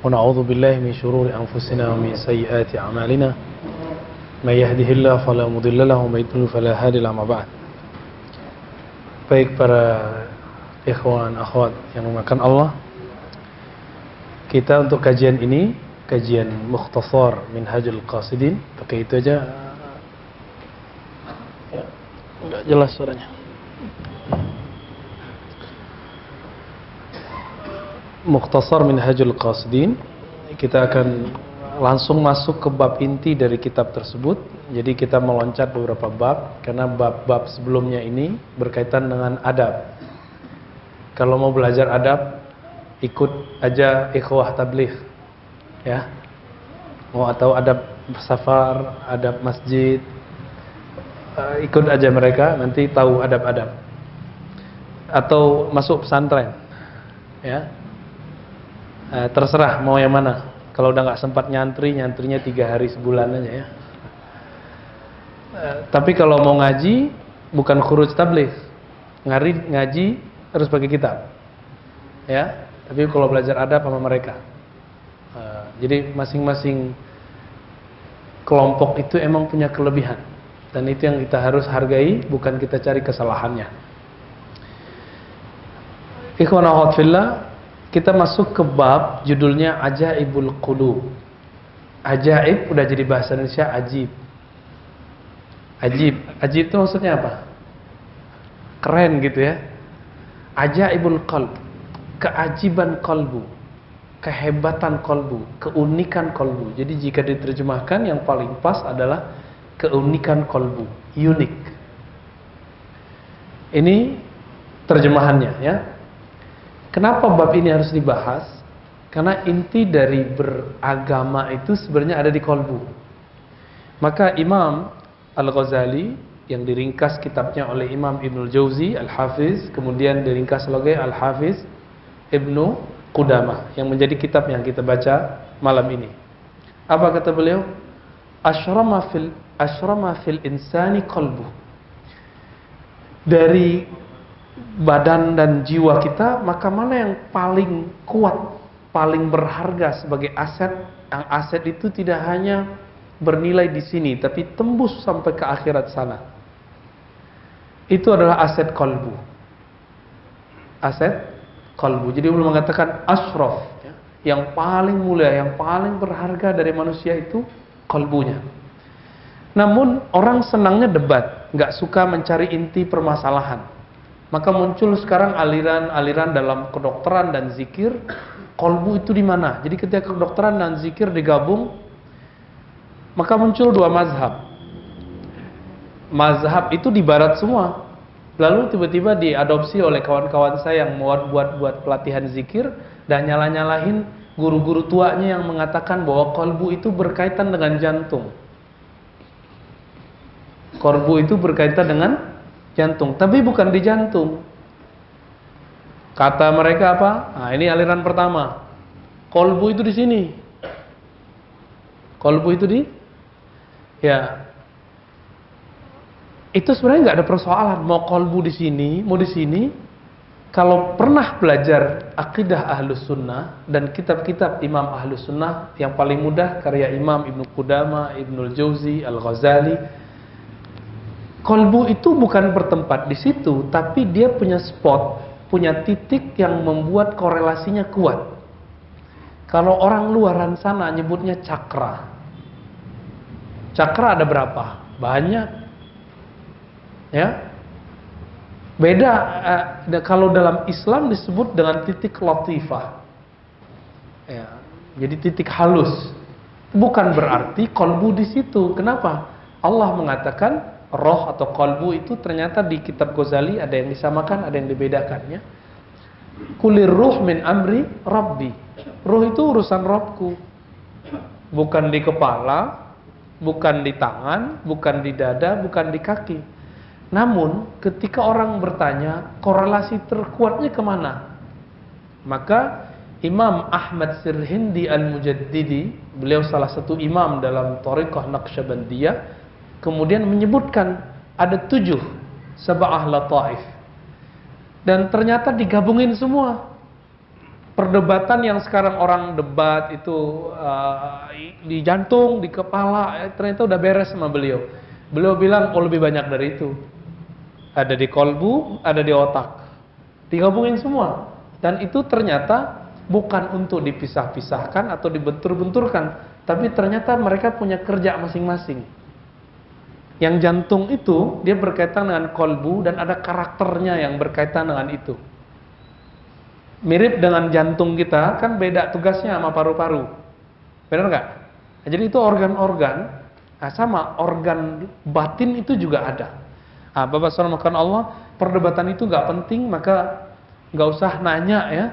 ونعوذ بالله من شرور أنفسنا ومن سيئات أعمالنا من يهده الله فلا مضل له ومن يضلل فلا هادي له. بعد. Baik para ikhwan akhwat yang dimuliakan Allah, kita untuk kajian ini, kajian Mukhtasar Minhajul Qasidin, pakai itu aja ya, enggak jelas suaranya. Mukhtasar Minhajul Qasidin, kita akan langsung masuk ke bab inti dari kitab tersebut. Jadi kita meloncat beberapa bab, karena bab-bab sebelumnya ini berkaitan dengan adab. Kalau mau belajar adab, ikut aja ikhwah tabligh, ya. Mau atau adab safar, adab masjid, ikut aja mereka, nanti tahu adab-adab. Atau masuk pesantren, ya. Terserah mau yang mana. Kalau udah nggak sempat nyantrinya 3 hari sebulan aja ya. Tapi kalau mau ngaji, bukan khuruj tabligh, ngaji harus pakai kitab, ya. Tapi kalau belajar adab sama mereka, jadi masing-masing kelompok itu emang punya kelebihan, dan itu yang kita harus hargai, bukan kita cari kesalahannya. Ikhwan akhwat fillah, kita masuk ke bab judulnya Ajaibul Qulub. Ajaib udah jadi bahasa Indonesia ajib. Ajib itu maksudnya apa? Keren gitu ya. Ajaibul qalb, keajiban kalbu, kehebatan kalbu, keunikan kalbu. Jadi jika diterjemahkan yang paling pas adalah keunikan kalbu, unik. Ini terjemahannya ya. Kenapa bab ini harus dibahas? Karena inti dari beragama itu sebenarnya ada di kalbu. Maka Imam Al-Ghazali yang diringkas kitabnya oleh Imam Ibnul Jauzi Al-Hafiz, kemudian diringkas oleh Al-Hafiz Ibnu Qudamah, yang menjadi kitab yang kita baca malam ini. Apa kata beliau? Ashrama fil insani qalbu. Dari badan dan jiwa kita, maka mana yang paling kuat, paling berharga sebagai aset? Yang aset itu tidak hanya bernilai di sini, tapi tembus sampai ke akhirat sana. Itu adalah aset qalbu. Aset qalbu. Jadi belum mengatakan ashraf, ya, yang paling mulia, yang paling berharga dari manusia itu qalbunya. Namun orang senangnya debat, nggak suka mencari inti permasalahan. Maka muncul sekarang aliran-aliran dalam kedokteran dan zikir, qalbu itu di mana? Jadi ketika kedokteran dan zikir digabung, maka muncul 2 mazhab. Mazhab itu di barat semua. Lalu tiba-tiba diadopsi oleh kawan-kawan saya yang buat pelatihan zikir, dan nyala-nyalahin guru-guru tuanya yang mengatakan bahwa qalbu itu berkaitan dengan jantung. Qalbu itu berkaitan dengan jantung, tapi bukan di jantung. Kata mereka apa? Nah, ini aliran pertama. Qalbu itu di sini. Qalbu itu di, ya. Itu sebenarnya nggak ada persoalan. Mau qalbu di sini, mau di sini. Kalau pernah belajar akidah Ahlus Sunnah dan kitab-kitab Imam Ahlus Sunnah, yang paling mudah karya Imam Ibnu Qudamah, Ibnul Jauzi, Al-Ghazali. Qalbu itu bukan bertempat di situ, tapi dia punya spot, punya titik yang membuat korelasinya kuat. Kalau orang luaran sana nyebutnya cakra. Cakra ada berapa? Banyak. Ya. Beda kalau dalam Islam disebut dengan titik latifah. Ya. Jadi titik halus. Bukan berarti qalbu di situ. Kenapa? Allah mengatakan roh atau qalbu itu ternyata di kitab Ghazali ada yang disamakan, ada yang dibedakan ya. Kulir ruh min amri rabbi. Ruh itu urusan Rabbku. Bukan di kepala, bukan di tangan, bukan di dada, bukan di kaki. Namun ketika orang bertanya korelasi terkuatnya kemana, maka Imam Ahmad Sirhindi Al-Mujaddidi, beliau salah satu imam dalam Thariqah Naqsyabandiyah, kemudian menyebutkan ada 7 sab'ah lataif, dan ternyata digabungin semua. Perdebatan yang sekarang orang debat itu di jantung, di kepala, ternyata udah beres sama beliau. Beliau bilang, oh lebih banyak dari itu. Ada di kolbu, ada di otak. Digabungin semua. Dan itu ternyata bukan untuk dipisah-pisahkan atau dibentur-benturkan, tapi ternyata mereka punya kerja masing-masing. Yang jantung itu dia berkaitan dengan kolbu dan ada karakternya yang berkaitan dengan itu. Mirip dengan jantung kita, kan beda tugasnya sama paru-paru. Benar nggak? Nah, jadi itu organ-organ, nah sama organ batin itu juga ada. Nah, Bapak Saudara makan Allah, perdebatan itu nggak penting, maka nggak usah nanya ya.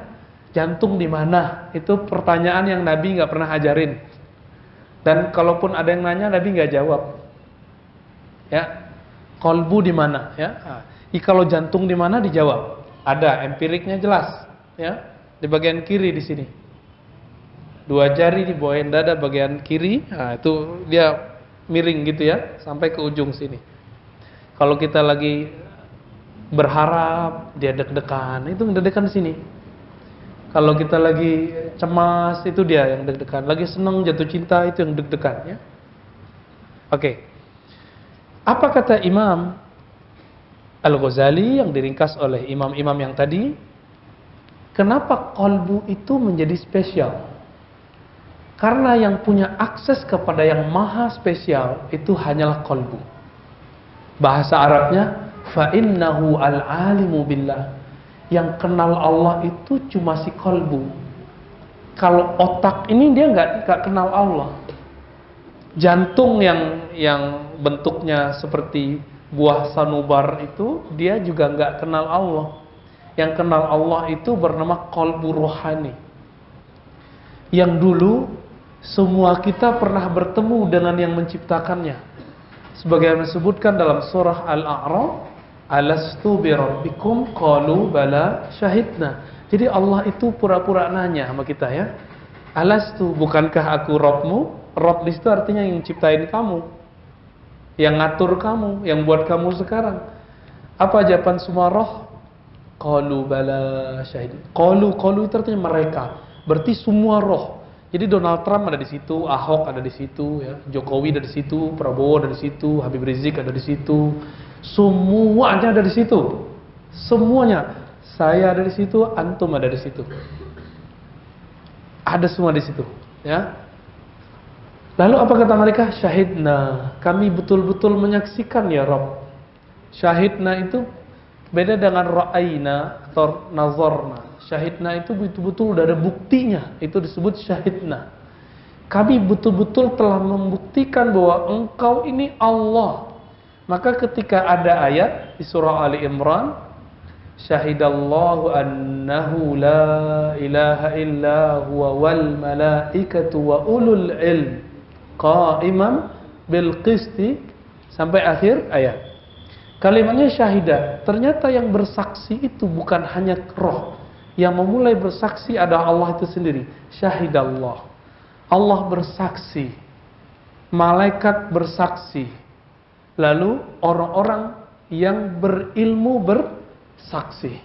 Jantung di mana? Itu pertanyaan yang Nabi nggak pernah ajarin. Dan kalaupun ada yang nanya, Nabi nggak jawab. Ya, kolbu di mana? Ya, kalau jantung di mana dijawab. Ada empiriknya jelas. Ya, di bagian kiri di sini. 2 jari di bawah dada bagian kiri, nah itu dia miring gitu ya, sampai ke ujung sini. Kalau kita lagi berharap, dia deg-degan, itu deg-degan di sini. Kalau kita lagi cemas, itu dia yang deg-degan. Lagi senang, jatuh cinta, itu yang deg-degan ya. Oke. Apa kata Imam Al-Ghazali yang diringkas oleh imam-imam yang tadi? Kenapa kolbu itu menjadi spesial? Karena yang punya akses kepada yang maha spesial itu hanyalah kolbu. Bahasa Arabnya, fa'innahu al-alimu billah. Yang kenal Allah itu cuma si kolbu. Kalau otak ini dia nggak kenal Allah. Jantung yang bentuknya seperti buah sanubar itu dia juga nggak kenal Allah. Yang kenal Allah itu bernama qalbu rohani. Yang dulu semua kita pernah bertemu dengan yang menciptakannya. Sebagaimana disebutkan dalam surah Al-A'raf, alastu bi rabbikum qalu bala syahidna. Jadi Allah itu pura-pura nanya sama kita ya. Alastu, bukankah aku Rabbmu? Rabb di situ artinya yang ciptain kamu, yang ngatur kamu, yang buat kamu sekarang. Apa jawaban semua roh? Qalu bala syahid. Qalu itu artinya mereka. Berarti semua roh. Jadi Donald Trump ada di situ, Ahok ada di situ, ya, Jokowi ada di situ, Prabowo ada di situ, Habib Rizik ada di situ. Semuanya ada di situ. Semuanya. Saya ada di situ, antum ada di situ. Ada semua di situ, ya. Lalu apa kata mereka? Syahidna. Kami betul-betul menyaksikan ya Rabb. Syahidna itu beda dengan ra'ayna atau nazarna. Syahidna itu betul-betul udah ada buktinya. Itu disebut syahidna. Kami betul-betul telah membuktikan bahwa engkau ini Allah. Maka ketika ada ayat di surah Ali Imran, syahidallahu annahu la ilaha illa huwa wal malaikatu wa ulul ilm qa'iman bil qisti, sampai akhir ayat. Kalimatnya syahidah. Ternyata yang bersaksi itu bukan hanya roh. Yang memulai bersaksi adalah Allah itu sendiri. Syahidallah. Allah bersaksi. Malaikat bersaksi. Lalu orang-orang yang berilmu bersaksi.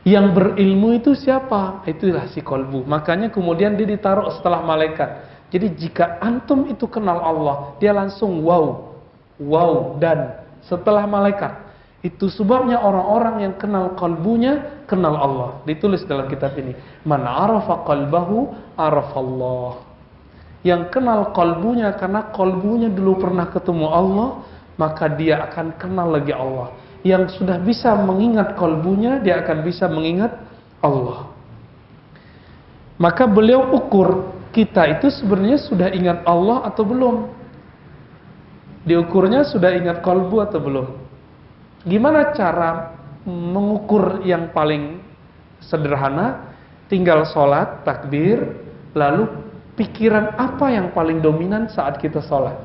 Yang berilmu itu siapa? Itulah si kolbu. Makanya kemudian dia ditaruh setelah malaikat. Jadi jika antum itu kenal Allah, dia langsung wow dan setelah malaikat. Itu sebabnya orang-orang yang kenal kalbunya kenal Allah. Ditulis dalam kitab ini, man arafa qalbahu arafallah. Yang kenal kalbunya karena kalbunya dulu pernah ketemu Allah, maka dia akan kenal lagi Allah. Yang sudah bisa mengingat kalbunya, dia akan bisa mengingat Allah. Maka beliau ukur kita itu sebenarnya sudah ingat Allah atau belum. Diukurnya sudah ingat kalbu atau belum. Gimana cara mengukur yang paling sederhana? Tinggal sholat, takbir, lalu pikiran apa yang paling dominan saat kita sholat.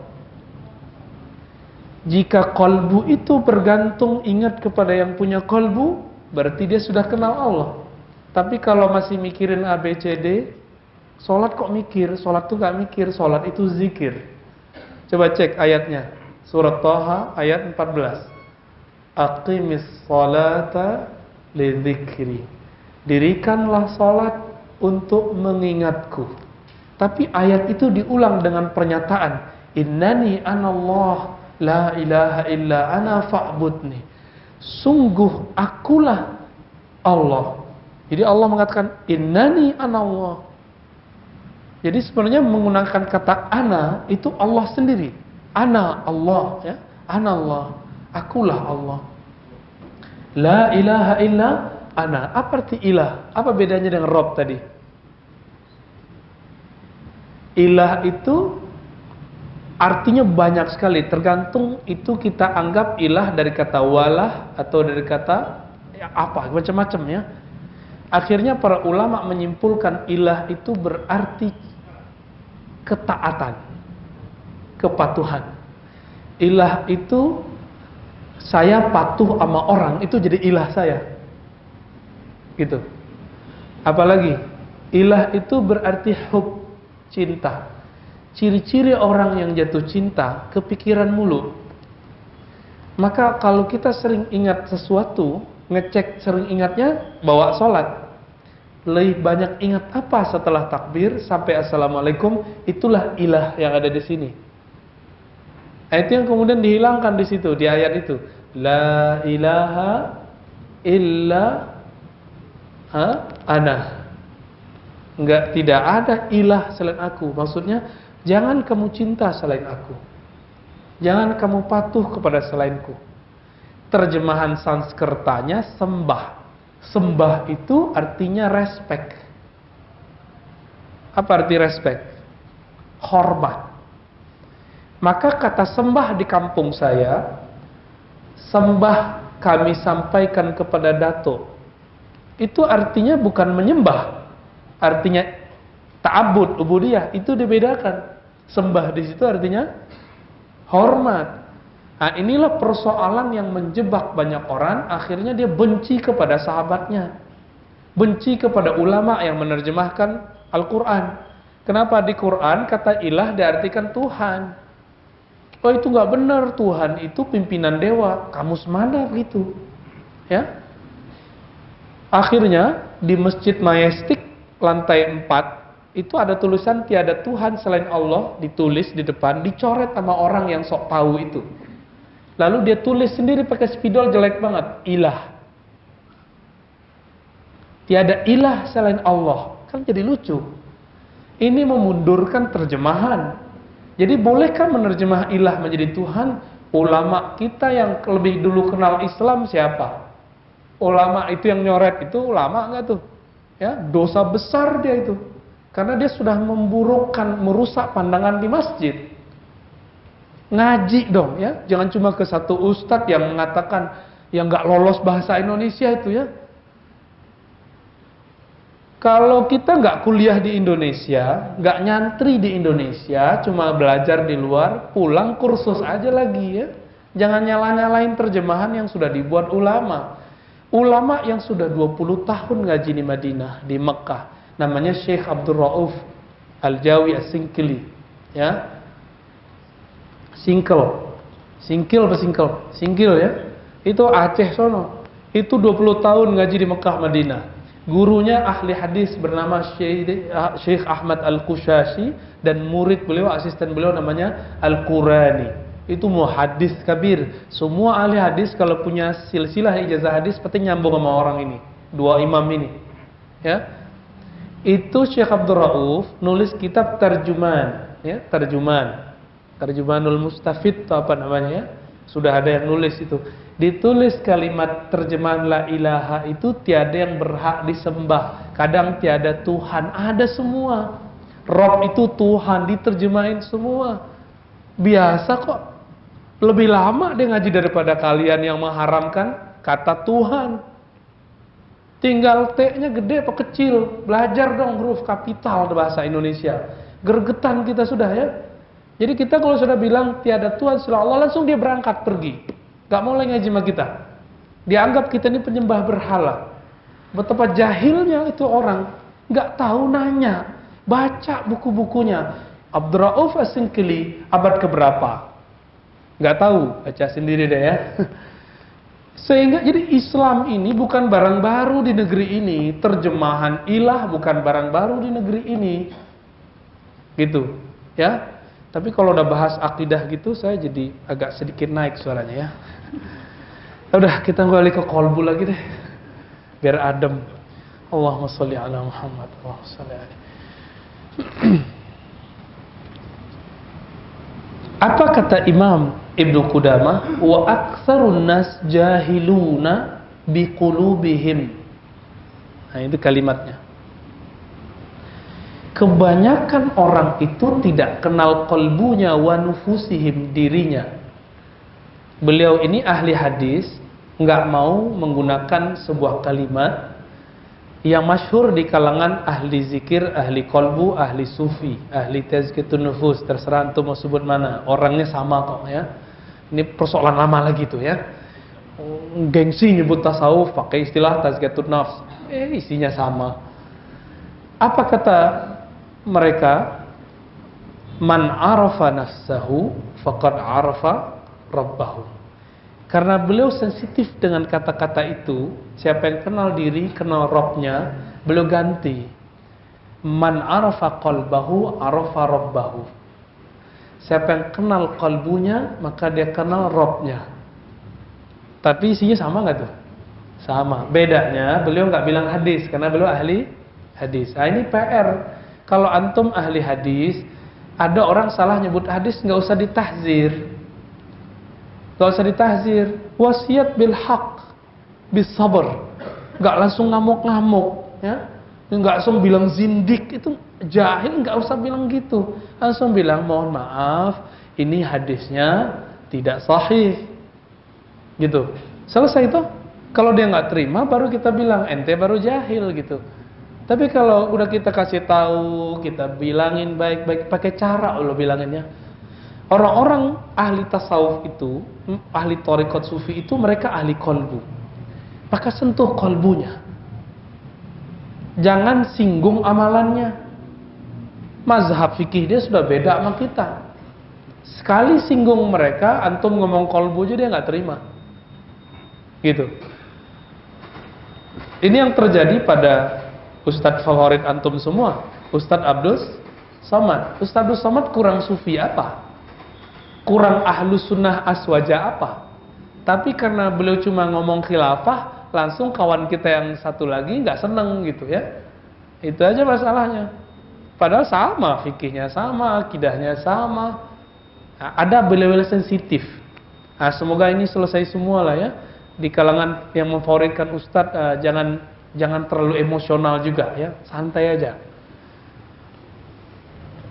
Jika kalbu itu bergantung ingat kepada yang punya kalbu, berarti dia sudah kenal Allah. Tapi kalau masih mikirin A, B, C, D, sholat kok mikir? Sholat itu gak mikir, sholat itu zikir. Coba cek ayatnya. Surat Thaha ayat 14. Aqimis sholata li dzikri. Dirikanlah sholat untuk mengingatku. Tapi ayat itu diulang dengan pernyataan, innani anallah la ilaha illa ana fa'budni. Sungguh akulah Allah. Jadi Allah mengatakan innani anallah. Jadi sebenarnya menggunakan kata ana itu Allah sendiri. Ana Allah, ya. Ana Allah. Akulah Allah. La ilaha illa ana. Apa arti ilah? Apa bedanya dengan Rabb tadi? Ilah itu artinya banyak sekali, tergantung itu kita anggap ilah dari kata walah atau dari kata ya, apa, macam-macam ya. Akhirnya para ulama menyimpulkan ilah itu berarti ketaatan, kepatuhan. Ilah itu saya patuh sama orang, itu jadi ilah saya. Gitu. Apalagi ilah itu berarti hub, cinta. Ciri-ciri orang yang jatuh cinta, kepikiran mulu. Maka kalau kita sering ingat sesuatu, ngecek sering ingatnya, bawa sholat. Lebih banyak ingat apa setelah takbir sampai assalamualaikum, itulah ilah yang ada di sini. Nah, itu yang kemudian dihilangkan di situ, di ayat itu. La ilaha illa ana. Tidak ada ilah selain aku. Maksudnya, jangan kamu cinta selain aku. Jangan kamu patuh kepada selainku. Terjemahan Sanskertanya sembah. Sembah itu artinya respect. Apa arti respect? Hormat. Maka kata sembah di kampung saya, sembah kami sampaikan kepada Dato. Itu artinya bukan menyembah. Artinya ta'abbud, ubudiyah, itu dibedakan. Sembah di situ artinya hormat. Nah, inilah persoalan yang menjebak banyak orang. Akhirnya dia benci kepada sahabatnya, benci kepada ulama yang menerjemahkan Al-Quran. Kenapa di Quran kata ilah diartikan Tuhan? Oh, itu nggak benar. Tuhan itu pimpinan dewa. Kamus mana begitu? Ya. Akhirnya di Masjid Majestic lantai 4 itu ada tulisan tiada Tuhan selain Allah, ditulis di depan, dicoret sama orang yang sok tahu itu. Lalu dia tulis sendiri pakai spidol jelek banget, ilah. Tiada ilah selain Allah. Kan jadi lucu. Ini memundurkan terjemahan. Jadi bolehkah menerjemah ilah menjadi Tuhan? Ulama kita yang lebih dulu kenal Islam siapa? Ulama itu yang nyoret itu ulama enggak tuh? Ya, dosa besar dia itu. Karena dia sudah memburukkan, merusak pandangan di masjid. Ngaji dong ya, jangan cuma ke satu ustadz yang mengatakan yang nggak lolos bahasa Indonesia itu ya. Kalau kita nggak kuliah di Indonesia, nggak nyantri di Indonesia, cuma belajar di luar, pulang kursus aja lagi ya. Jangan nyala-nyalain terjemahan yang sudah dibuat ulama. Ulama yang sudah 20 tahun ngaji di Madinah, di Mekah, namanya Syekh Abdul Rauf Al-Jawi As-Sinkili, ya. Singkil ya. Itu Aceh sono. Itu 20 tahun ngaji di Mekah Madinah. Gurunya ahli hadis bernama Syekh Ahmad Al-Qushashi dan murid beliau, asisten beliau namanya Al-Qurani. Itu muhaddis kabir. Semua ahli hadis kalau punya silsilah ijazah hadis pasti nyambung sama orang ini, dua imam ini. Ya. Itu Syekh Abdul Rauf nulis kitab terjemahan, ya, Terjumanul Mustafid atau apa namanya ya. Sudah ada yang nulis itu. Ditulis kalimat terjemahan la ilaha itu tiada yang berhak disembah. Kadang tiada Tuhan, ada semua. Rob itu Tuhan, diterjemahin semua. Biasa kok. Lebih lama dia ngaji daripada kalian yang mengharamkan kata Tuhan. Tinggal T-nya gede apa kecil. Belajar dong huruf kapital bahasa Indonesia. Gergetan kita sudah ya. Jadi kita kalau sudah bilang tiada Tuhan selain Allah, langsung dia berangkat pergi. Gak mau lagi ngaji sama kita. Dianggap kita ini penyembah berhala. Betapa jahilnya itu orang. Gak tahu nanya. Baca buku-bukunya. Abdul Rauf As-Sinkili abad keberapa? Gak tahu. Baca sendiri deh ya. Sehingga jadi Islam ini bukan barang baru di negeri ini, terjemahan ilah bukan barang baru di negeri ini, gitu, ya. Tapi kalau udah bahas akidah gitu, saya jadi agak sedikit naik suaranya ya. Udah, kita balik ke kolbu lagi deh, biar adem. Allahumma sholli ala Muhammad. Allahumma sholli alaihi. Apa kata Imam Ibnu Qudamah? Wa aktsarun nas jahiluna biqulubihim. Nah, itu kalimatnya. Kebanyakan orang itu tidak kenal qalbunya wa nufusihim, dirinya. Beliau ini ahli hadis, nggak mau menggunakan sebuah kalimat yang masyhur di kalangan ahli zikir, ahli kolbu, ahli sufi, ahli tazkiyatun nufus, terserah antum mau sebut mana, orangnya sama kok ya. Ini persoalan lama lagi tuh ya. Gengsi nyebut tasawuf pakai istilah tazkiyatun nafs, isinya sama. Apa kata mereka? Man arafa nafsahu faqad arafa rabbahu. Karena beliau sensitif dengan kata-kata itu, siapa yang kenal diri, kenal Robnya, beliau ganti. Man arafa qalbahu, arafa rabbahu. Siapa yang kenal kalbunya, maka dia kenal Robnya. Tapi isinya sama nggak tuh? Sama. Bedanya, beliau nggak bilang hadis, karena beliau ahli hadis. Nah, ini PR. Kalau antum ahli hadis, ada orang salah nyebut hadis, nggak usah ditahzir. Gak usah ditahzir. Wasiat bil haq, bis sabar. Gak langsung ngamuk-ngamuk, ya. Gak langsung bilang zindik, itu jahil, gak usah bilang gitu. Langsung bilang mohon maaf, ini hadisnya tidak sahih, gitu. Selesai itu. Kalau dia nggak terima, baru kita bilang ente baru jahil, gitu. Tapi kalau udah kita kasih tahu, kita bilangin baik-baik, pakai cara lo bilanginnya. Orang-orang ahli tasawuf itu, ahli thariqat sufi itu, mereka ahli kolbu. Maka sentuh kolbunya. Jangan singgung amalannya. Mazhab fikih dia sudah beda sama kita. Sekali singgung mereka, antum ngomong kolbu aja dia nggak terima. Gitu. Ini yang terjadi pada ustadz favorit antum semua, Ustadz Abdul Somad. Ustadz Abdul Somad kurang sufi apa? Kurang ahlu sunnah aswaja apa? Tapi karena beliau cuma ngomong khilafah, langsung kawan kita yang satu lagi nggak seneng gitu ya. Itu aja masalahnya. Padahal sama fikihnya, sama akidahnya, sama. Nah, ada beliau sensitif. Nah, semoga ini selesai semua lah ya. Di kalangan yang memfavoritkan Ustadz, jangan terlalu emosional juga ya, santai aja.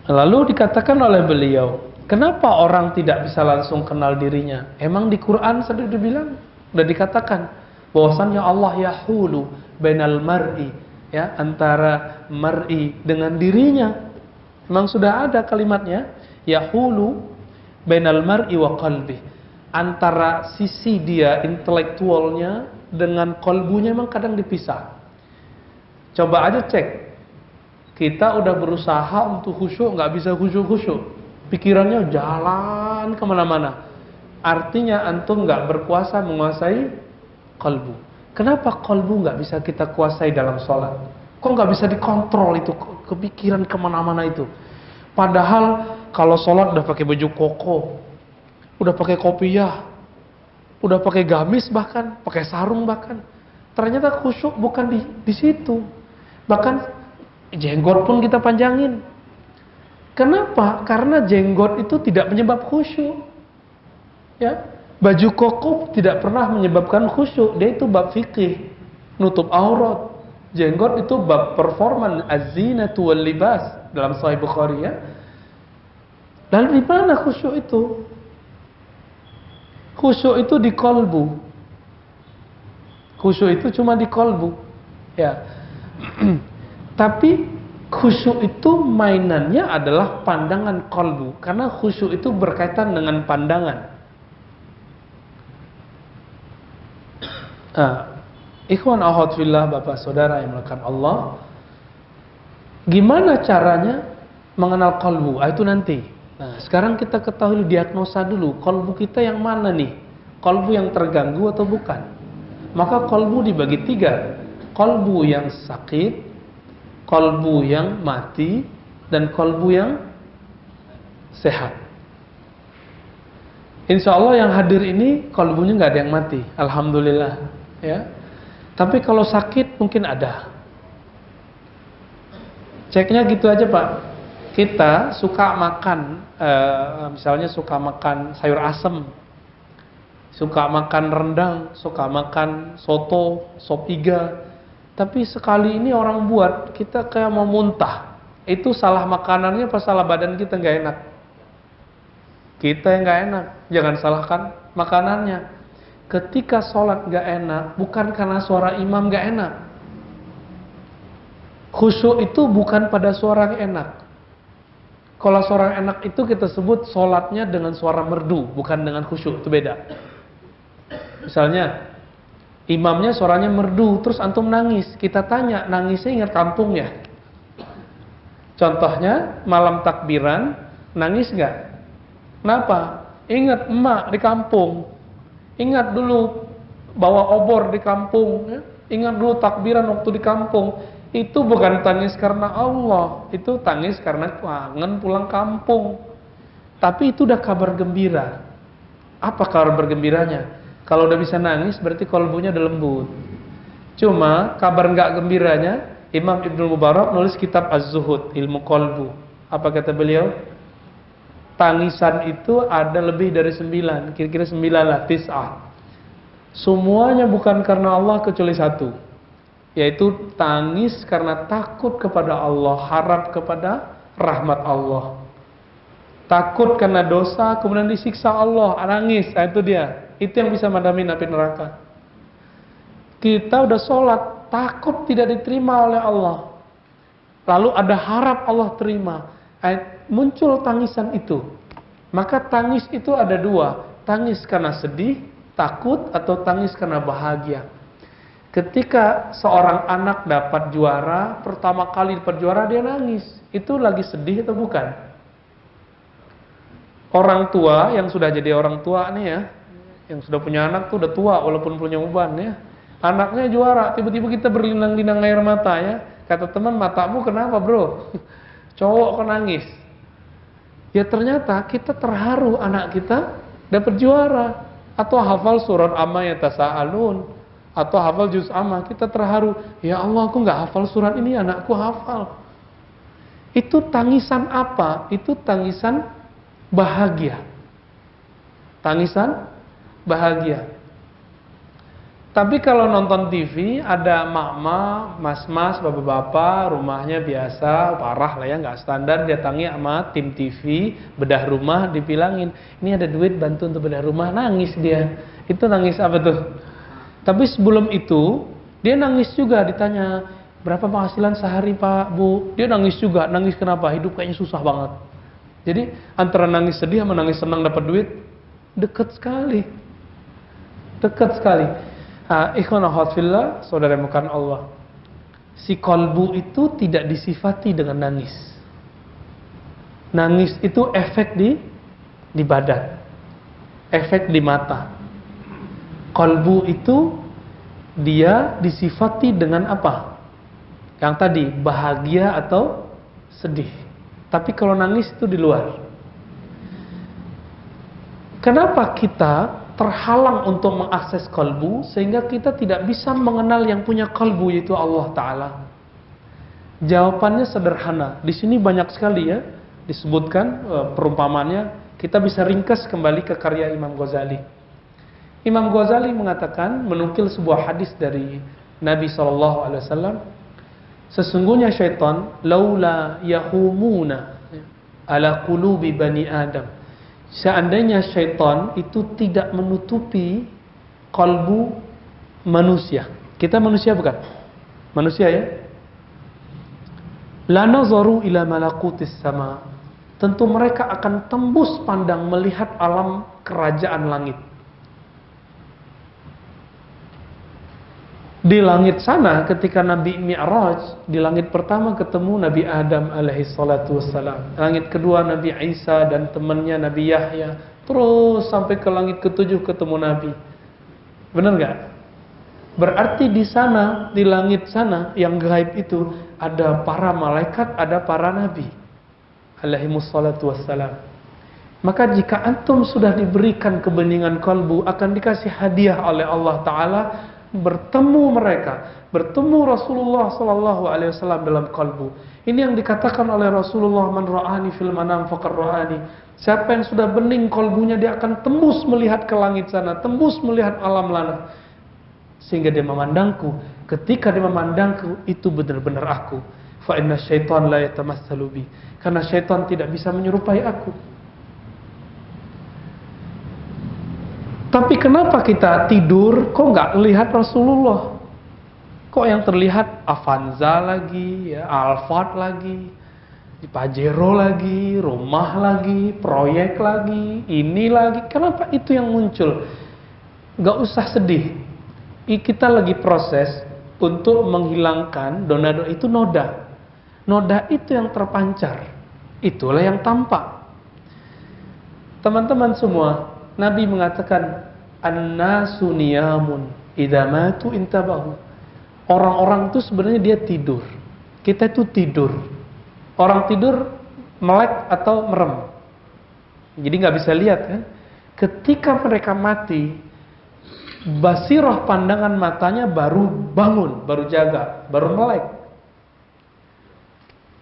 Lalu dikatakan oleh beliau, kenapa orang tidak bisa langsung kenal dirinya? Emang di Quran sudah dibilang, sudah dikatakan bahwasannya Allah yahulu bainal mar'i, ya, antara mar'i dengan dirinya. Memang sudah ada kalimatnya, yahulu bainal mar'i wa qalbi. Antara sisi dia intelektualnya dengan kolbunya memang kadang dipisah. Coba aja cek. Kita udah berusaha untuk khusyuk, nggak bisa khusyuk-khusyuk. Pikirannya jalan kemana-mana. Artinya antum nggak berkuasa menguasai kalbu. Kenapa kalbu nggak bisa kita kuasai dalam sholat? Kok nggak bisa dikontrol itu kepikiran kemana-mana itu? Padahal kalau sholat udah pakai baju koko, udah pakai kopiah, udah pakai gamis bahkan, pakai sarung bahkan. Ternyata khusyuk bukan di situ. Bahkan jenggot pun kita panjangin. Kenapa? Karena jenggot itu tidak menyebab khusyuk. Ya, baju koko tidak pernah menyebabkan khusyuk. Dia itu bab fikih, nutup aurat. Jenggot itu bab performan, az-zinatu wal libas dalam Sahih Bukhari ya. Lalu di mana khusyuk itu? Khusyuk itu di kolbu. Khusyuk itu cuma di kolbu. Ya. Tapi khusyuk itu mainannya adalah pandangan kolbu. Karena khusyuk itu berkaitan dengan pandangan. Ikhwan akhwat fillah, bapak saudara yang melakukan Allah, gimana caranya mengenal kolbu? Itu nanti. Nah, sekarang kita ketahui diagnosa dulu, kolbu kita yang mana nih? Kolbu yang terganggu atau bukan? Maka kolbu dibagi 3. Kolbu yang sakit, kolbu yang mati, dan kolbu yang sehat. Insya Allah yang hadir ini kolbunya nggak ada yang mati, alhamdulillah. Ya. Tapi kalau sakit mungkin ada. Ceknya gitu aja Pak. Kita suka makan, misalnya suka makan sayur asem, suka makan rendang, suka makan soto, sop iga. Tapi sekali ini orang buat, kita kayak mau muntah. Itu salah makanannya apa salah badan kita nggak enak? Kita yang nggak enak. Jangan salahkan makanannya. Ketika sholat nggak enak, bukan karena suara imam nggak enak. Khusyuk itu bukan pada suara yang enak. Kalau suara yang enak itu kita sebut sholatnya dengan suara merdu, bukan dengan khusyuk, itu beda. Misalnya imamnya suaranya merdu, terus antum nangis. Kita tanya, nangisnya ingat kampung ya? Contohnya malam takbiran, nangis nggak? Kenapa? Ingat emak di kampung. Ingat dulu bawa obor di kampung. Ingat dulu takbiran waktu di kampung. Itu bukan tangis karena Allah, itu tangis karena kangen pulang kampung. Tapi itu udah kabar gembira. Apa kabar bergembiranya? Kalau udah bisa nangis berarti kolbunya udah lembut. Cuma kabar nggak gembiranya, Imam Ibnu Mubarak nulis kitab Az-Zuhud, ilmu kolbu. Apa kata beliau? Tangisan itu ada lebih dari 9, kira-kira 9 lah, 9. Semuanya bukan karena Allah kecuali 1, yaitu tangis karena takut kepada Allah, harap kepada rahmat Allah. Takut karena dosa, kemudian disiksa Allah, nangis. Nah, itu dia. Itu yang bisa madamin api neraka. Kita udah sholat, takut tidak diterima oleh Allah, lalu ada harap Allah terima. Muncul tangisan itu. Maka tangis itu ada 2. Tangis karena sedih, takut, atau tangis karena bahagia. Ketika seorang anak dapat juara, pertama kali dapat juara dia nangis. Itu lagi sedih atau bukan? Orang tua yang sudah jadi orang tua nih ya, yang sudah punya anak tuh udah tua walaupun punya uban ya. Anaknya juara, tiba-tiba kita berlinang-linang air mata ya. Kata teman, matamu kenapa bro? Cowok kok nangis? Ya ternyata kita terharu anak kita dapat juara. Atau hafal surat Amma Yatasa'alun, atau hafal juz amma, kita terharu. Ya Allah, aku nggak hafal surat ini, anakku hafal. Itu tangisan apa? Itu tangisan bahagia. Tangisan bahagia. Tapi kalau nonton TV, ada mak-mak, mas-mas, bapak-bapak, rumahnya biasa, parah lah ya, nggak standar, datangi sama tim TV, bedah rumah, dibilangin, ini ada duit bantu untuk bedah rumah, nangis dia. Itu nangis apa tuh? Tapi sebelum itu, dia nangis juga, ditanya, berapa penghasilan sehari Pak, Bu? Dia nangis juga, nangis kenapa? Hidup kayaknya susah banget. Jadi, antara nangis sedih sama nangis senang dapat duit, dekat sekali. Dekat sekali. Ikhwan akhwat fillah, saudara mukan Allah. Si kolbu itu tidak disifati dengan nangis. Nangis itu efek di badan, efek di mata. Kolbu itu dia disifati dengan apa? Yang tadi, bahagia atau sedih. Tapi kalau nangis itu di luar. Kenapa kita terhalang untuk mengakses kalbu, sehingga kita tidak bisa mengenal yang punya kalbu, yaitu Allah Ta'ala? Jawabannya sederhana. Di sini banyak sekali ya disebutkan perumpamannya. Kita bisa ringkas kembali ke karya Imam Ghazali. Imam Ghazali mengatakan, menukil sebuah hadis dari Nabi SAW, sesungguhnya syaitan laula yahumuna ala qulubi bani Adam, seandainya syaitan itu tidak menutupi kalbu manusia. Kita manusia bukan? Manusia ya. La nazaru ila malakutis sama. Tentu mereka akan tembus pandang melihat alam kerajaan langit. Di langit sana ketika Nabi Mi'raj, di langit pertama ketemu Nabi Adam alaihi salatu wassalam. Langit kedua Nabi Isa dan temannya Nabi Yahya. Terus sampai ke langit ketujuh ketemu Nabi. Benar gak? Berarti di sana, di langit sana yang gaib itu ada para malaikat, ada para nabi alaihimussalatu wassalam. Maka jika antum sudah diberikan kebeningan kalbu, akan dikasih hadiah oleh Allah Ta'ala, bertemu mereka, bertemu Rasulullah Sallallahu Alaihi Wasallam dalam kalbu. Ini yang dikatakan oleh Rasulullah, man ra'ani fil manam faqad ra'ani. Siapa yang sudah bening kalbunya, dia akan tembus melihat ke langit sana, tembus melihat alam lana, sehingga dia memandangku. Ketika dia memandangku, itu benar-benar aku. Fa inna syaitan la yatamassalu bi. Karena syaitan tidak bisa menyerupai aku. Tapi kenapa kita tidur kok nggak lihat Rasulullah? Kok yang terlihat Avanza lagi, ya, Alphard lagi, Pajero lagi, rumah lagi, proyek lagi, ini lagi. Kenapa itu yang muncul? Nggak usah sedih. Kita lagi proses untuk menghilangkan donado itu noda. Noda itu yang terpancar. Itulah yang tampak. Teman-teman semua, Nabi mengatakan, an-nasu niyamun idza matu intabahu. Orang-orang itu sebenarnya dia tidur. Kita itu tidur. Orang tidur melek atau merem. Jadi nggak bisa lihat kan? Ketika mereka mati, basirah pandangan matanya baru bangun, baru jaga, baru melek.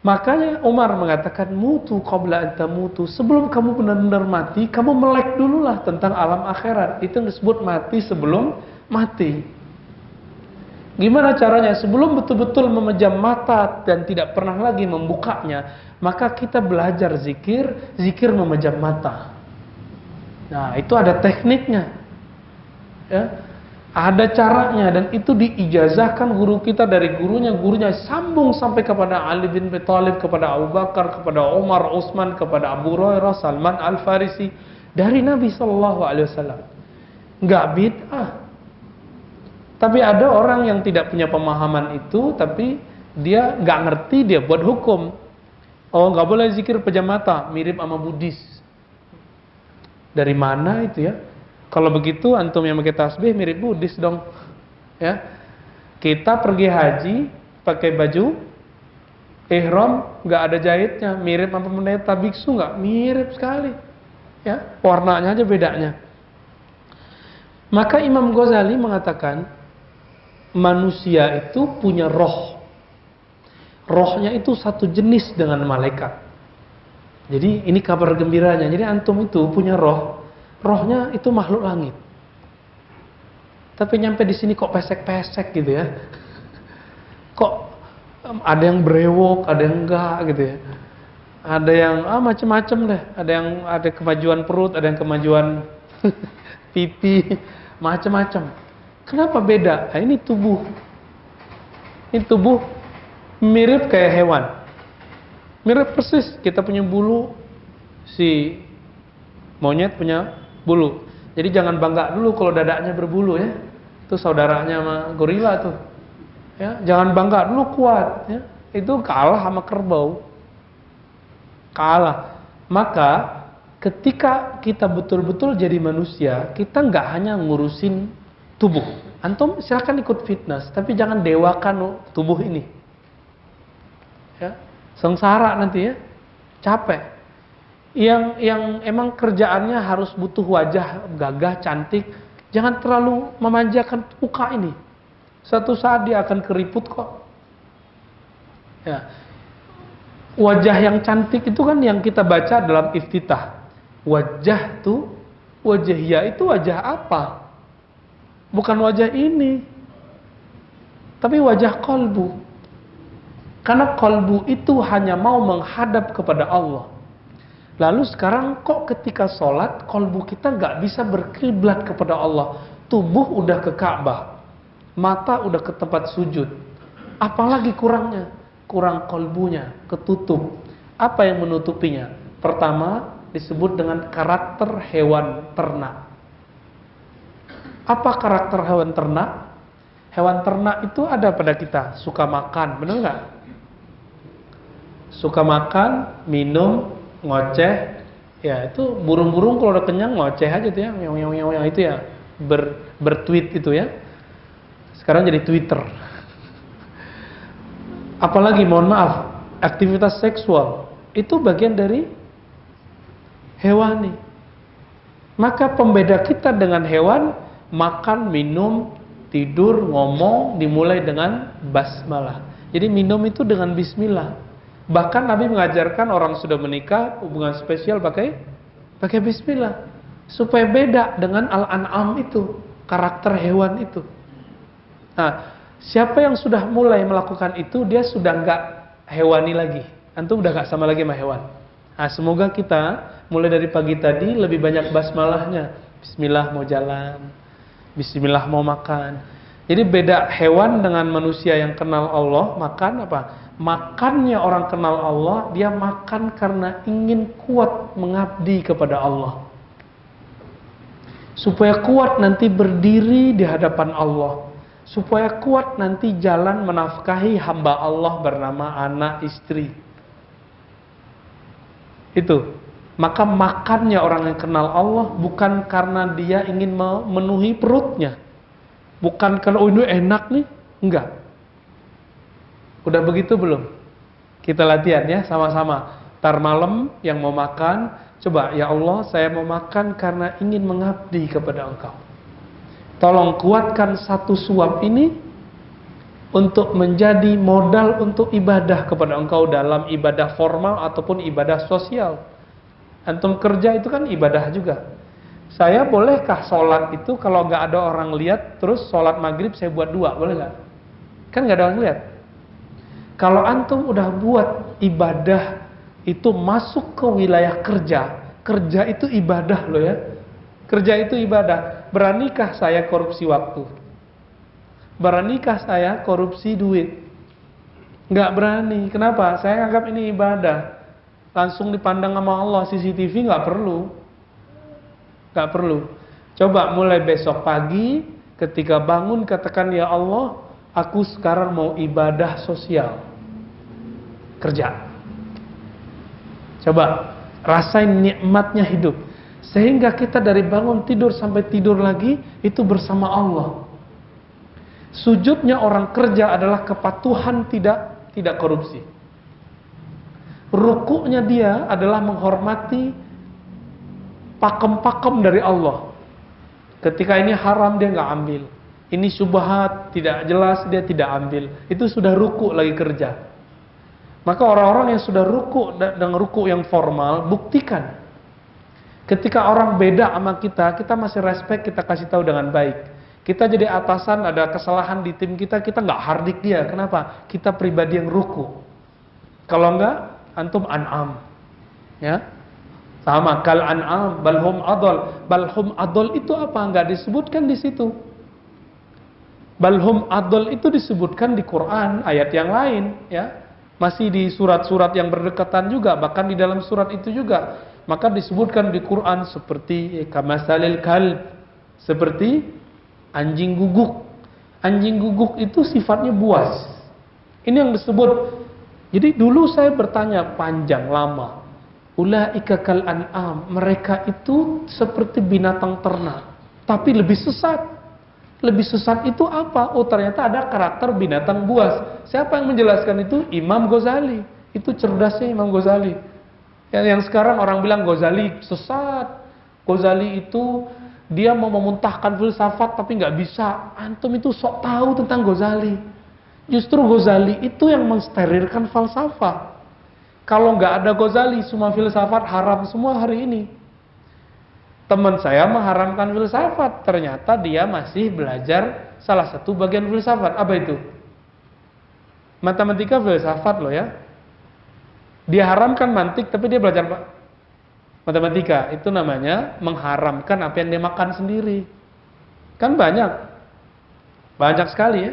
Makanya Umar mengatakan, mutu qabla an tamutu. Sebelum kamu benar-benar mati, kamu melek dululah tentang alam akhirat. Itu disebut mati sebelum mati. Gimana caranya? Sebelum betul-betul memejam mata dan tidak pernah lagi membukanya, maka kita belajar zikir, zikir memejam mata. Nah, itu ada tekniknya. Ya. Ada caranya, dan itu diijazahkan guru kita dari gurunya sambung sampai kepada Ali bin Abi Thalib, kepada Abu Bakar, kepada Umar, Utsman, kepada Abu Hurairah, Salman Al-Farisi, dari Nabi sallallahu alaihi wasallam. Enggak bid'ah. Tapi ada orang yang tidak punya pemahaman itu, tapi dia enggak ngerti, dia buat hukum. Oh, enggak boleh zikir pejam mata, mirip sama Buddhis. Dari mana itu ya? Kalau begitu antum yang pakai tasbih mirip Buddhis dong. Ya. Kita pergi haji pakai baju ihram enggak ada jahitnya, mirip apa pendeta biksu enggak? Mirip sekali. Ya, warnanya aja bedanya. Maka Imam Ghazali mengatakan manusia itu punya roh. Rohnya itu satu jenis dengan malaikat. Jadi ini kabar gembiranya. Jadi antum itu punya roh. Rohnya itu makhluk langit. Tapi nyampe di sini kok pesek-pesek gitu ya. Kok ada yang brewok, ada yang enggak gitu ya. Ada yang macam-macam deh. Ada kemajuan perut, ada yang kemajuan pipi, macam-macam. Kenapa beda? Nah, ini tubuh. Ini tubuh mirip kayak hewan. Mirip persis. Kita punya bulu, si monyet punya bulu. Jadi jangan bangga dulu kalau dadanya berbulu ya. Itu saudaranya sama gorila tuh. Ya, jangan bangga dulu kuat ya. Itu kalah sama kerbau. Kalah. Maka ketika kita betul-betul jadi manusia, kita nggak hanya ngurusin tubuh. Antum silakan ikut fitness, tapi jangan dewakan tubuh ini. Ya, sengsara nanti ya. Capek. Yang emang kerjaannya harus butuh wajah gagah, cantik, jangan terlalu memanjakan muka ini. Suatu saat dia akan keriput kok. Ya. Wajah yang cantik itu kan yang kita baca dalam iftitah. Wajah tuh, wajahnya itu wajah apa? Bukan wajah ini, tapi wajah kolbu. Karena kolbu itu hanya mau menghadap kepada Allah. Lalu sekarang kok ketika sholat, kolbu kita nggak bisa berkiblat kepada Allah. Tubuh udah ke Ka'bah, mata udah ke tempat sujud. Apalagi kurangnya? Kurang kolbunya, ketutup. Apa yang menutupinya? Pertama, disebut dengan karakter hewan ternak. Apa karakter hewan ternak? Hewan ternak itu ada pada kita, suka makan, benar nggak? Suka makan, minum, ngoceh, ya itu burung-burung kalau udah kenyang ngoceh aja tuh ya, yang itu ya bertweet itu ya. sekarang jadi Twitter. Apalagi mohon maaf, aktivitas seksual itu bagian dari hewani. Maka pembeda kita dengan hewan, makan, minum, tidur, ngomong dimulai dengan basmalah. Jadi minum itu dengan bismillah. Bahkan Nabi mengajarkan orang sudah menikah hubungan spesial pakai bismillah, supaya beda dengan al-an'am itu, karakter hewan itu. Nah, siapa yang sudah mulai melakukan itu, dia sudah nggak hewani lagi. Antum udah nggak sama lagi sama hewan. Nah, semoga kita mulai dari pagi tadi lebih banyak basmalahnya. Bismillah mau jalan, bismillah mau makan. Jadi beda hewan dengan manusia yang kenal Allah. Makan apa? Makannya orang kenal Allah, dia makan karena ingin kuat mengabdi kepada Allah, supaya kuat nanti berdiri di hadapan Allah, supaya kuat nanti jalan menafkahi hamba Allah bernama anak istri. Itu. Maka makannya orang yang kenal Allah bukan karena dia ingin memenuhi perutnya, bukan karena oh ini enak nih, enggak. Udah begitu belum? Kita latihan ya sama-sama. Tar malam yang mau makan, coba ya Allah saya mau makan karena ingin mengabdi kepada Engkau. Tolong kuatkan satu suap ini untuk menjadi modal untuk ibadah kepada Engkau dalam ibadah formal ataupun ibadah sosial. Antum kerja itu kan ibadah juga. Saya bolehkah sholat itu kalau nggak ada orang lihat, terus sholat maghrib saya buat 2, boleh nggak? Kan nggak ada orang lihat. Kalau antum udah buat ibadah itu masuk ke wilayah kerja, kerja itu ibadah loh ya. Kerja itu ibadah. Beranikah saya korupsi waktu? Beranikah saya korupsi duit? Nggak berani. Kenapa? Saya anggap ini ibadah. Langsung dipandang sama Allah, CCTV nggak perlu. Nggak perlu. Coba mulai besok pagi, ketika bangun katakan, ya Allah, aku sekarang mau ibadah sosial. Kerja. Coba rasain nikmatnya hidup. Sehingga kita dari bangun tidur sampai tidur lagi, itu bersama Allah. Sujudnya orang kerja adalah kepatuhan tidak korupsi. Rukuknya dia adalah menghormati pakem-pakem dari Allah. Ketika ini haram dia nggak ambil, ini syubhat tidak jelas dia tidak ambil. Itu sudah rukuk lagi kerja. Maka orang-orang yang sudah rukuk dengan rukuk yang formal, buktikan. Ketika orang beda sama kita masih respect, kita kasih tahu dengan baik. Kita jadi atasan, ada kesalahan di tim kita nggak hardik dia. Kenapa? Kita pribadi yang ruku. Kalau enggak, antum an'am. Ya. Sama kal an'am, balhum adol. Balhum adol itu apa? Enggak disebutkan di situ. Balhum adol itu disebutkan di Quran, ayat yang lain, ya. Masih di surat-surat yang berdekatan juga, bahkan di dalam surat itu juga. Maka disebutkan di Quran seperti kamasalil kalb, seperti anjing guguk. Anjing guguk itu sifatnya buas. Ini yang disebut. Jadi dulu saya bertanya panjang lama. Ulaika kal an'am, mereka itu seperti binatang ternak, tapi lebih sesat. Lebih sesat itu apa? Oh ternyata ada karakter binatang buas. Siapa yang menjelaskan itu? Imam Ghazali. Itu cerdasnya Imam Ghazali. Yang sekarang orang bilang Ghazali sesat. Ghazali itu dia mau memuntahkan filsafat tapi nggak bisa. Antum itu sok tahu tentang Ghazali. Justru Ghazali itu yang mensterilkan falsafah. Kalau nggak ada Ghazali, semua filsafat haram semua hari ini. Teman saya mengharamkan filsafat, ternyata dia masih belajar salah satu bagian filsafat. Apa itu? Matematika filsafat loh ya. Dia haramkan mantik, tapi dia belajar matematika. Itu namanya mengharamkan apa yang dia makan sendiri. Kan banyak sekali ya.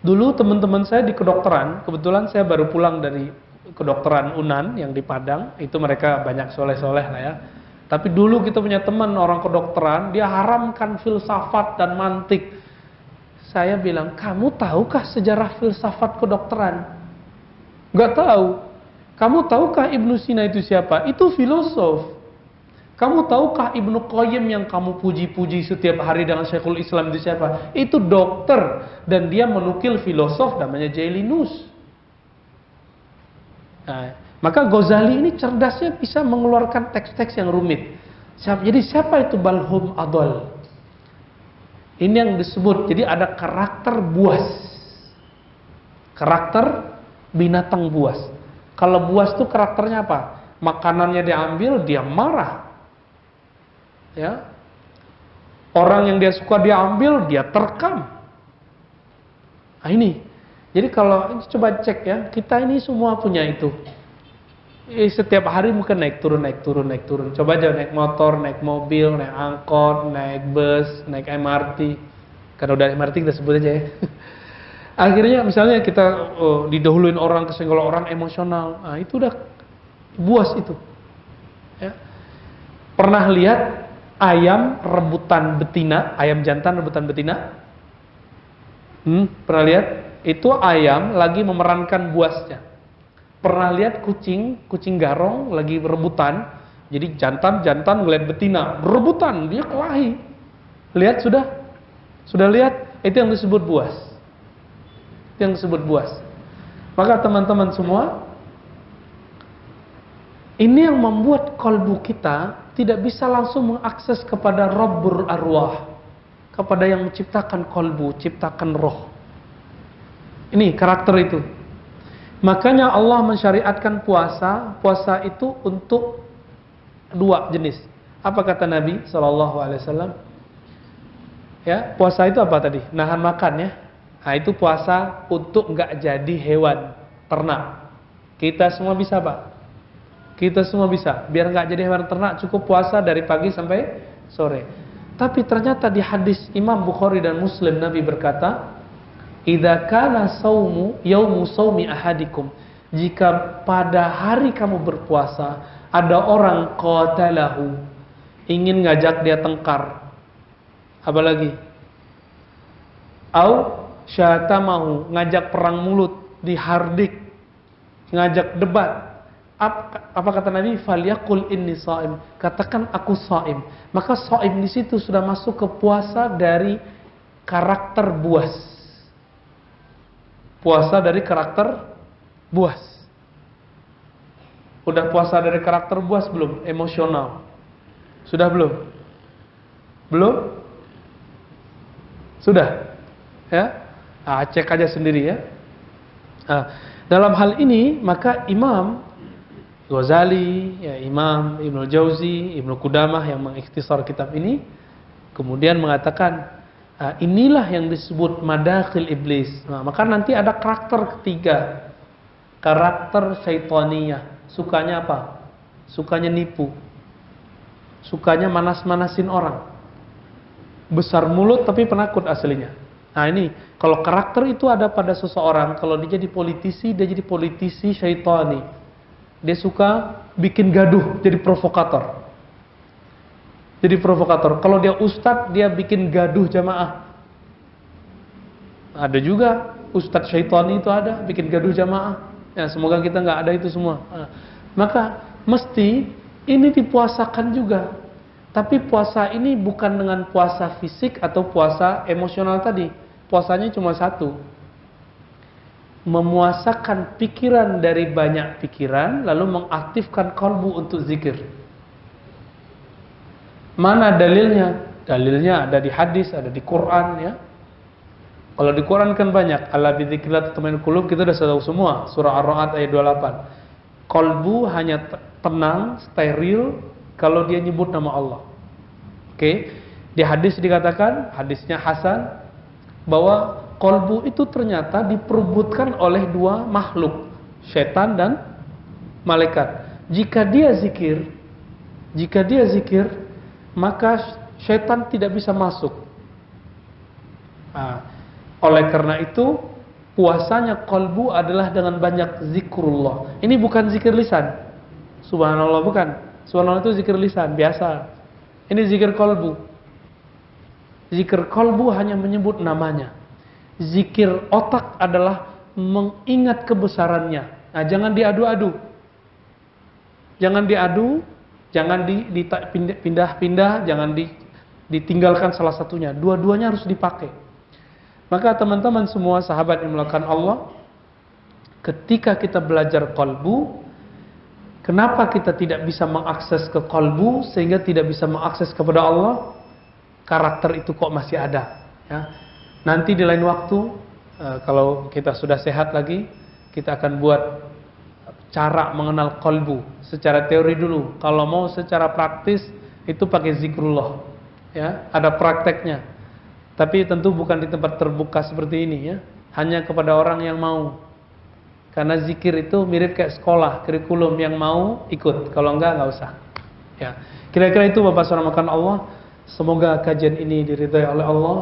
Dulu teman-teman saya di kedokteran, kebetulan saya baru pulang dari kedokteran UNAN yang di Padang. Itu mereka banyak soleh-soleh lah ya. Tapi dulu kita punya teman orang kedokteran, dia haramkan filsafat dan mantik. Saya bilang, kamu tahukah sejarah filsafat kedokteran? Gak tahu. Kamu tahukah Ibnu Sina itu siapa? Itu filosof. Kamu tahukah Ibnu Qayyim yang kamu puji-puji setiap hari dengan Syekhul Islam itu siapa? Itu dokter dan dia menukil filosof namanya Jailinus. Nah, maka Ghazali ini cerdasnya bisa mengeluarkan teks-teks yang rumit. Jadi siapa itu Balhum Adol? Ini yang disebut. Jadi ada karakter buas, karakter binatang buas. Kalau buas itu karakternya apa? Makanannya diambil, dia marah. Ya, orang yang dia suka dia ambil, dia terkam. Nah ini, jadi kalau coba cek ya, kita ini semua punya itu. Setiap hari mungkin naik turun. Coba aja naik motor, naik mobil, naik angkot, naik bus, naik MRT. Karena udah MRT kita sebut aja ya. Akhirnya misalnya kita didahuluin orang, kesenggol orang emosional. Nah itu udah buas itu. Ya. Pernah lihat ayam rebutan betina, ayam jantan rebutan betina? Pernah lihat? Itu ayam lagi memerankan buasnya. Pernah lihat kucing garong lagi rebutan? Jadi jantan ngeliat betina, berebutan, dia kelahi. Lihat sudah? Sudah lihat? Itu yang disebut buas. Itu yang disebut buas. Maka teman-teman semua, ini yang membuat kalbu kita tidak bisa langsung mengakses kepada Rabbul Arwah, kepada yang menciptakan kalbu, ciptakan roh. Ini karakter itu. Makanya Allah mensyariatkan puasa. Puasa itu untuk dua jenis. Apa kata Nabi SAW? Ya, puasa itu apa tadi? Nahan makan ya. Nah itu puasa untuk nggak jadi hewan ternak. Kita semua bisa Pak. Kita semua bisa, biar nggak jadi hewan ternak, cukup puasa dari pagi sampai sore. Tapi ternyata di hadis Imam Bukhari dan Muslim, Nabi berkata, "Idza kana saumu yaumu saumi ahadikum." Jika pada hari kamu berpuasa, ada orang qatalahu, ingin ngajak dia tengkar. Apa lagi? Au syatamahu, ngajak perang mulut, dihardik, ngajak debat. Apa kata Nabi? Falyaqul inni shaim. Katakan aku shaim. Maka shaim di situ sudah masuk ke puasa dari karakter buas. Puasa dari karakter buas. Udah puasa dari karakter buas belum? Emosional. Sudah belum? Belum? Sudah? Ya? Nah, cek aja sendiri ya. Nah, dalam hal ini maka Imam Ghazali, ya, Imam Ibnu Jauzi, Ibnu Qudamah yang mengikhtisar kitab ini kemudian mengatakan inilah yang disebut madakhil iblis. Nah, maka nanti ada karakter ketiga, karakter syaitaniyah. Sukanya apa? Sukanya nipu, sukanya manas-manasin orang, besar mulut tapi penakut aslinya. Nah ini kalau karakter itu ada pada seseorang, kalau dia jadi politisi, dia jadi politisi syaitani. Dia suka bikin gaduh, jadi provokator. Jadi provokator. Kalau dia ustadz, dia bikin gaduh jamaah. Ada juga ustadz syaitani itu ada, bikin gaduh jamaah. Ya, semoga kita nggak ada itu semua. Nah, maka mesti ini dipuasakan juga. Tapi puasa ini bukan dengan puasa fisik atau puasa emosional tadi. Puasanya cuma satu. Memuasakan pikiran dari banyak pikiran, lalu mengaktifkan kalbu untuk zikir. Mana dalilnya? Dalilnya ada di hadis, ada di Quran ya. Kalau di Quran kan banyak. Ala bidzikrillah tatma'innul qulub, kita sudah tahu semua. Surah Ar-Ra'd ayat 28. Kalbu hanya tenang, steril kalau dia nyebut nama Allah. Oke. Di hadis dikatakan, hadisnya Hasan, bahwa kalbu itu ternyata diperebutkan oleh dua makhluk, setan dan malaikat. Jika dia zikir, maka setan tidak bisa masuk. Nah, oleh karena itu, puasanya kalbu adalah dengan banyak zikrullah. Ini bukan zikir lisan. Subhanallah bukan. Subhanallah itu zikir lisan biasa. Ini zikir kalbu. Zikir kalbu hanya menyebut namanya. Zikir otak adalah mengingat kebesarannya. Nah, jangan diadu-adu. Jangan diadu, Jangan pindah-pindah, jangan ditinggalkan salah satunya. Dua-duanya harus dipakai. Maka teman-teman semua sahabat yang melakukan Allah, ketika kita belajar qalbu, kenapa kita tidak bisa mengakses ke qalbu sehingga tidak bisa mengakses kepada Allah? Karakter itu kok masih ada, ya. Nanti di lain waktu, kalau kita sudah sehat lagi, kita akan buat cara mengenal qalbu secara teori dulu. Kalau mau secara praktis itu pakai zikrullah, ya, ada prakteknya. Tapi tentu bukan di tempat terbuka seperti ini, ya. Hanya kepada orang yang mau. Karena zikir itu mirip kayak sekolah, kurikulum, yang mau ikut, kalau enggak usah. Ya. Kira-kira itu Bapak Saudara makan Allah. Semoga kajian ini diridhai oleh Allah.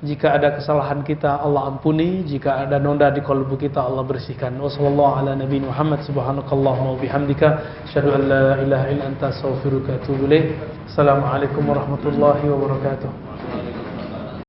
Jika ada kesalahan kita, Allah ampuni. Jika ada noda di qalbu kita, Allah bersihkan. Wassallallahu ala nabi Muhammad, subhanakallahumma wa bihamdika, asyhadu an la ilaha illa anta, astaghfiruka wa atubu ilaik. Assalamualaikum warahmatullahi wabarakatuh.